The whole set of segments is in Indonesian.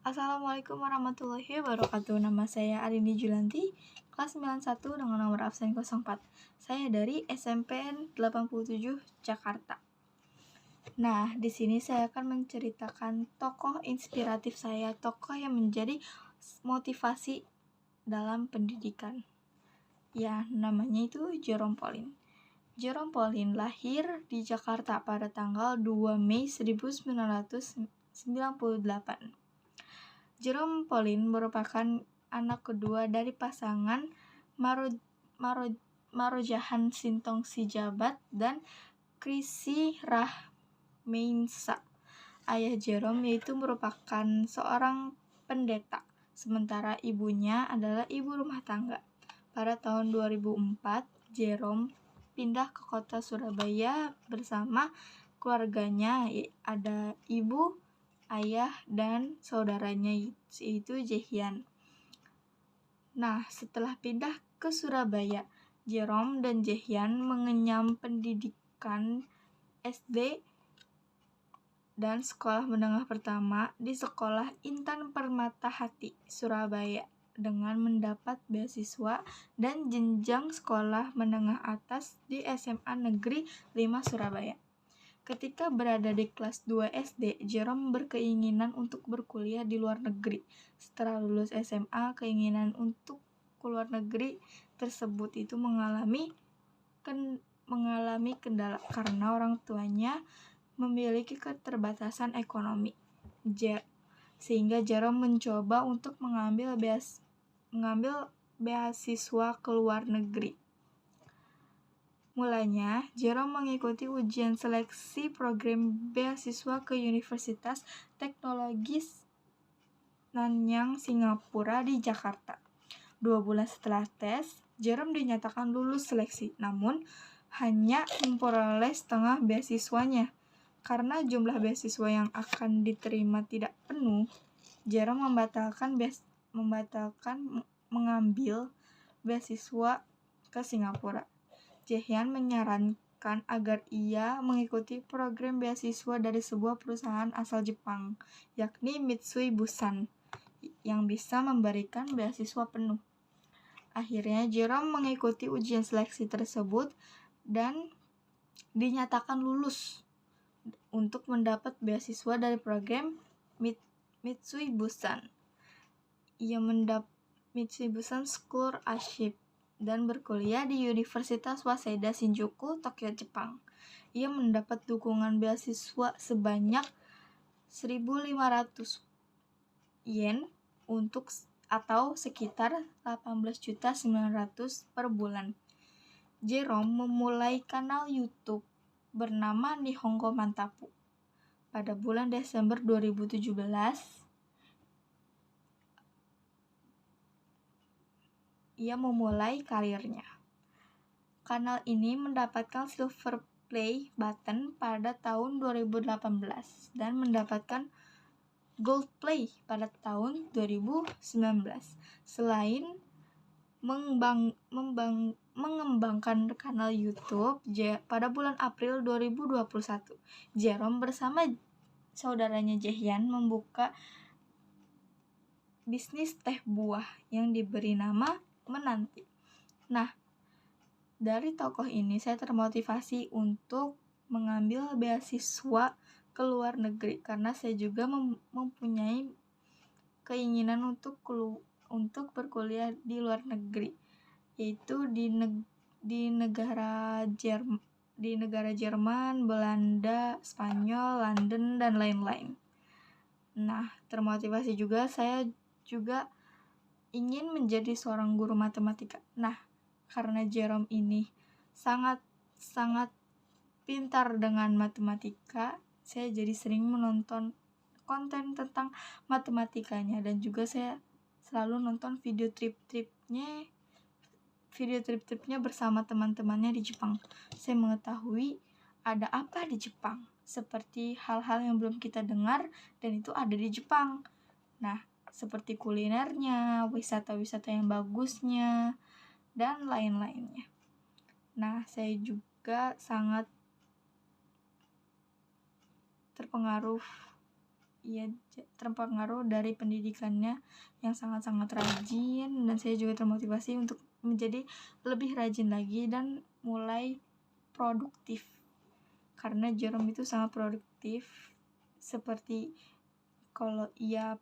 Assalamualaikum warahmatullahi wabarakatuh. Nama saya Arini Julanti, kelas 91 dengan nomor absen 04. Saya dari SMPN 87 Jakarta. Nah, di sini saya akan menceritakan tokoh inspiratif saya, tokoh yang menjadi motivasi dalam pendidikan. Ya, namanya itu Jerome Pauline. Jerome Pauline lahir di Jakarta pada tanggal 2 Mei 1998. Jerome Pauline merupakan anak kedua dari pasangan Marojahan Sintong Sijabat dan Krisi Rahmeinsa. Ayah Jerome yaitu merupakan seorang pendeta, sementara ibunya adalah ibu rumah tangga. Pada tahun 2004, Jerome pindah ke kota Surabaya bersama keluarganya, ada ibu, ayah, dan saudaranya yaitu Jehian. Nah, setelah pindah ke Surabaya, Jerome dan Jehian mengenyam pendidikan SD dan sekolah menengah pertama di Sekolah Intan Permatahati, Surabaya, dengan mendapat beasiswa dan jenjang sekolah menengah atas di SMA Negeri 5 Surabaya. Ketika berada di kelas 2 SD, Jerome berkeinginan untuk berkuliah di luar negeri. Setelah lulus SMA, keinginan untuk keluar negeri tersebut itu mengalami kendala karena orang tuanya memiliki keterbatasan ekonomi. Sehingga Jerome mencoba untuk mengambil beasiswa ke luar negeri. Mulanya, Jerome mengikuti ujian seleksi program beasiswa ke Universitas Teknologis Nanyang, Singapura di Jakarta. 2 bulan setelah tes, Jerome dinyatakan lulus seleksi, namun hanya memperoleh setengah beasiswanya. Karena jumlah beasiswa yang akan diterima tidak penuh, Jerome membatalkan mengambil beasiswa ke Singapura. Jehian menyarankan agar ia mengikuti program beasiswa dari sebuah perusahaan asal Jepang, yakni Mitsui Bussan, yang bisa memberikan beasiswa penuh. Akhirnya Jerome mengikuti ujian seleksi tersebut dan dinyatakan lulus untuk mendapat beasiswa dari program Mitsui Bussan. Ia mendapat Mitsui Bussan Scholarship dan berkuliah di Universitas Waseda Shinjuku, Tokyo, Jepang. Ia mendapat dukungan beasiswa sebanyak 1.500 yen atau sekitar 18.900 per bulan. Jerome memulai kanal YouTube bernama Nihongo Mantapu. Pada bulan Desember 2017, ia memulai karirnya. Kanal ini mendapatkan silver play button pada tahun 2018 dan mendapatkan gold play pada tahun 2019. Selain mengembangkan kanal YouTube, pada bulan April 2021, Jerome bersama saudaranya Jehian membuka bisnis teh buah yang diberi nama Menanti. Nah, dari tokoh ini saya termotivasi untuk mengambil beasiswa ke luar negeri karena saya juga mempunyai keinginan untuk berkuliah di luar negeri, yaitu di negara Jerman, Belanda, Spanyol, London, dan lain-lain. Nah, termotivasi juga saya juga ingin menjadi seorang guru matematika. Nah, karena Jerome ini sangat pintar dengan matematika, saya jadi sering menonton konten tentang matematikanya dan juga saya selalu nonton video trip-tripnya bersama teman-temannya di Jepang. Saya mengetahui ada apa di Jepang, seperti hal-hal yang belum kita dengar dan itu ada di Jepang. Nah, seperti kulinernya, wisata-wisata yang bagusnya, dan lain-lainnya. Nah, saya juga sangat terpengaruh ia terpengaruh dari pendidikannya yang sangat-sangat rajin, dan saya juga termotivasi untuk menjadi lebih rajin lagi dan mulai produktif. Karena Jerome itu sangat produktif, seperti kalau ia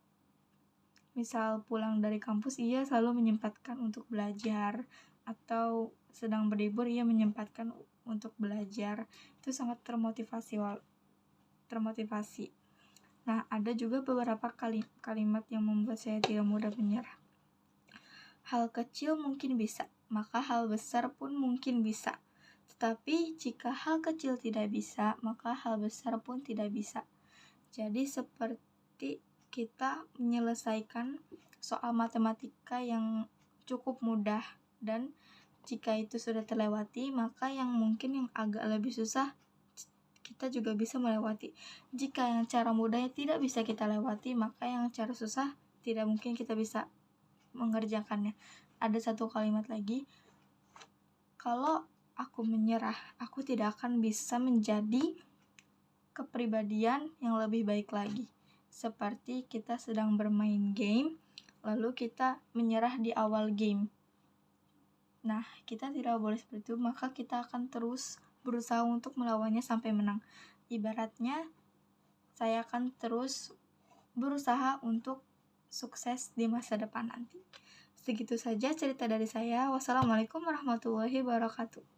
misal pulang dari kampus, ia selalu menyempatkan untuk belajar, atau sedang berlibur ia menyempatkan untuk belajar. Itu sangat termotivasi. Nah, ada juga beberapa kalimat yang membuat saya tidak mudah menyerah. Hal kecil mungkin bisa, maka hal besar pun mungkin bisa. Tetapi jika hal kecil tidak bisa, maka hal besar pun tidak bisa. Jadi seperti kita menyelesaikan soal matematika yang cukup mudah, dan jika itu sudah terlewati, maka yang mungkin yang agak lebih susah kita juga bisa melewati. Jika yang cara mudahnya tidak bisa kita lewati, maka yang cara susah tidak mungkin kita bisa mengerjakannya. Ada satu kalimat lagi, kalau aku menyerah, aku tidak akan bisa menjadi kepribadian yang lebih baik lagi. Seperti kita sedang bermain game, lalu kita menyerah di awal game. Nah, kita tidak boleh seperti itu, maka kita akan terus berusaha untuk melawannya sampai menang. Ibaratnya, saya akan terus berusaha untuk sukses di masa depan nanti. Segitu saja cerita dari saya. Wassalamualaikum warahmatullahi wabarakatuh.